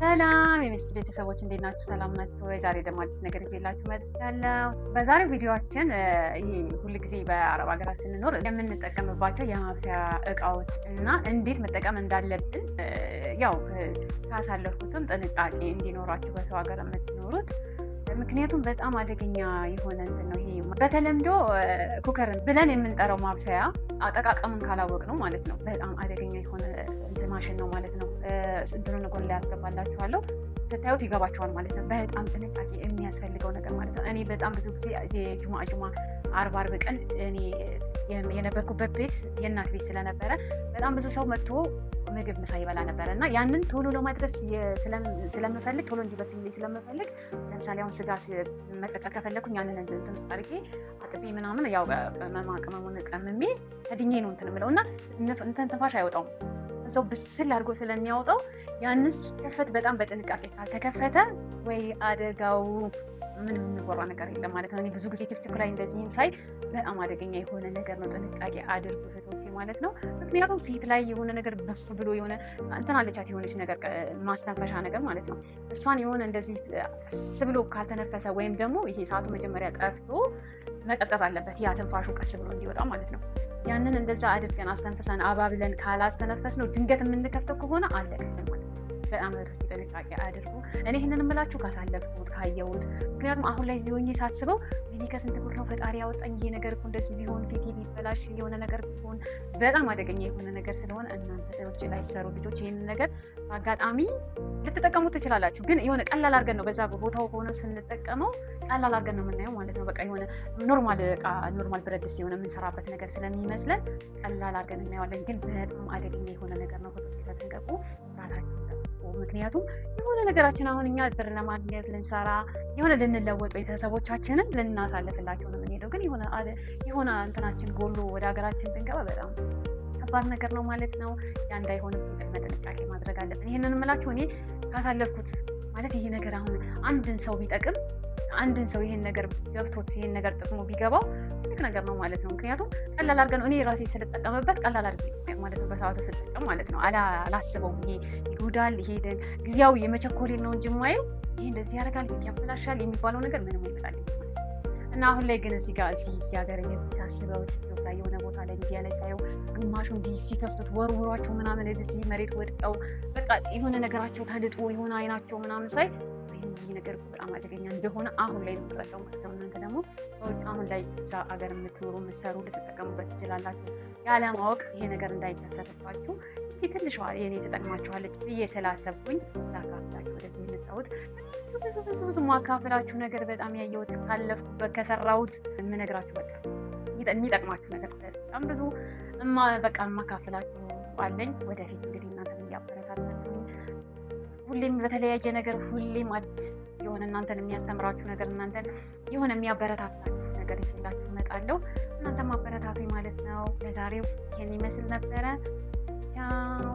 ሰላም የሚስት ቤተሰቦች እንዴት ናችሁ? ሰላም ናችሁ? ዛሬ ደግሞ አዲስ ነገር ይዤላችሁ መጥቻለሁ። በዛሬው ቪዲዮአችን ይሄ ሁልጊዜ በአረብ ሀገራት ስንኖር የምንጠቀምባቸው የማብሰያ እቃዎች እና እንዴት መጠቀም እንዳለብን ያው ካሳለፍኩትም ጥንቃቄ እንዲኖራችሁ በሰው ሀገር የምትኖሩት ምክንያቱም በጣም አደገኛ የሆነ እንትን ነው። ይሄ በተለምዶ ኩከርን ብለን የምንጠራው ማብሰያ አጠቃቀምን ካላወቅ ነው ማለት ነው። በጣም አደገኛ የሆነ እንትን ማሽን ነው ማለት ነው። እንትኑን ጎን ላይ ያስገባላችኋለሁ ስታዩት ይገባችኋል ማለት ነው። በጣም ጥንቃቄ የሚያስፈልገው ነገር ማለት ነው። እኔ በጣም ብዙ ጊዜ የጁማ አርብ ቀን እኔ የነበርኩበት ቤት የእናት ቤት ስለነበረ በጣም ብዙ ሰው መጥቶ ምግብ ምሳ ይበላ ነበረ እና ያንን ቶሎ ለማድረስ ስለምፈልግ ቶሎ እንዲበስልልኝ ስለምፈልግ ለምሳሌ አሁን ስጋ መቀቀል ከፈለኩኝ ያንን እንትን ውስጥ አድርጌ አጥቤ ምናምን ያው ቅመሙን ቀምሜ ከድኜ ነው እንትን የምለው እና ትንፋሽ አይወጣውም እዛው ብስል አድርጎ ስለሚያወጣው ያንን ሲከፈት በጣም በጥንቃቄ ካልተከፈተ ወይ አደጋው ምንም የሚወራ ነገር የለም ማለት ነው። እኔ ብዙ ጊዜ ቲክቶክ ላይ እንደዚህም ሳይ በጣም አደገኛ የሆነ ነገር ነው። ጥንቃቄ አድርጉ እህቶቼ ማለት ነው። ምክንያቱም ፊት ላይ የሆነ ነገር ብፍ ብሎ የሆነ እንትን አለቻት የሆነች ነገር ማስተንፈሻ ነገር ማለት ነው። እሷን የሆነ እንደዚህ ቀስ ብሎ ካልተነፈሰ ወይም ደግሞ ይሄ ሰዓቱ መጀመሪያ ጠፍቶ መቀዝቀዝ አለበት ያ ትንፋሹ ቀስ ብሎ እንዲወጣ ማለት ነው። ያንን እንደዛ አድርገን አስተንፍሰን አባብለን ካላስተነፈስ ነው ድንገት የምንከፍተው ከሆነ አለቀልን ማለት ነው። በጣም እህቶቼ ጥንቃቄ አድርጉ። እኔ ይህንን የምላችሁ ካሳለፍኩት ካየሁት፣ ምክንያቱም አሁን ላይ እዚህ ሆኜ ሳስበው እኔ ከስንት ጉድ ነው ፈጣሪ ያወጣኝ። ይሄ ነገር እኮ እንደዚህ ቢሆን ፊቴ ቢበላሽ የሆነ ነገር ቢሆን በጣም አደገኛ የሆነ ነገር ስለሆነ እናንተ ውጭ ላይ ሰሩ ልጆች ይህንን ነገር አጋጣሚ ልትጠቀሙ ትችላላችሁ። ግን የሆነ ቀላል አድርገን ነው በዛ ቦታው ከሆነ ስንጠቀመው ቀላል አድርገን ነው የምናየው ማለት ነው። በቃ የሆነ ኖርማል እቃ ኖርማል ብረት ድስት የሆነ የምንሰራበት ነገር ስለሚመስለን ቀላል አድርገን እናየዋለን። ግን በጣም አደገኛ የሆነ ነገር ነው። ተጠንቀቁ፣ ራሳችሁ ምክንያቱም የሆነ ነገራችን አሁን እኛ ብር ለማግኘት ልንሰራ የሆነ ልንለወጥ ቤተሰቦቻችንን ልናሳልፍላቸው ነው የምንሄደው። ግን የሆነ እንትናችን ጎሎ ወደ ሀገራችን ብንገባ በጣም ከባድ ነገር ነው ማለት ነው። ያ እንዳይሆንብን ጥንቃቄ ማድረግ አለብን። ይህንን የምላችሁ እኔ ካሳለፍኩት ማለት ይሄ ነገር አሁን አንድን ሰው ቢጠቅም አንድን ሰው ይሄን ነገር ገብቶት ይሄን ነገር ጥቅሞ ቢገባው ትልቅ ነገር ነው ማለት ነው። ምክንያቱም ቀላል አድርገን እኔ ራሴ ስለተጠቀመበት ቀላል አድርገን ማለት ነው በሰዓቱ ስጠቀም ማለት ነው አላስበውም። ይሄ ይጎዳል፣ ይሄ ጊዜያዊ የመቸኮሌ ነው እንጂ የማየው ይሄ እንደዚህ ያደርጋል፣ ይሄ ያበላሻል የሚባለው ነገር ምንም ይመጣል እና አሁን ላይ ግን እዚህ ጋር እዚህ ሀገር ሳስበው ኢትዮጵያ የሆነ ቦታ ላይ ሚዲያ ላይ ሳየው ግማሹ እንዲህ ሲከፍቱት ወርውሯቸው ምናምን እዚህ መሬት ወድቀው በቃ የሆነ ነገራቸው ተልጦ የሆነ አይናቸው ምናምን ሳይ ይህ ነገር በጣም አደገኛ እንደሆነ አሁን ላይ ተጠቀሙ ማለት ነው። እናንተ ደግሞ አሁን ላይ እዛ ሀገር የምትኖሩ የምትሰሩ ልትጠቀሙበት ትችላላችሁ። ያለማወቅ ይሄ ነገር እንዳይከሰትባችሁ እቺ ትንሿ የኔ ትጠቅማችኋለች ብዬ ስላሰብኩኝ ላካፍላችሁ ወደዚህ የመጣሁት። ብዙ ማካፍላችሁ ነገር በጣም ያየሁት ካለፍኩበት ከሰራሁት የምነግራችሁ በቃ የሚጠቅማችሁ ነገር በጣም ብዙ በቃ የማካፍላችሁ አለኝ። ወደፊት እንግዲህ እናንተ እያበረታታችሁ ሁሌም በተለያየ ነገር ሁሌም አዲስ የሆነ እናንተን የሚያስተምራችሁ ነገር እናንተን የሆነ የሚያበረታታችሁ ነገር ይዤላችሁ እመጣለሁ። እናንተ ማበረታቱኝ ማለት ነው። ለዛሬው ይሄን ይመስል ነበረ። ቻው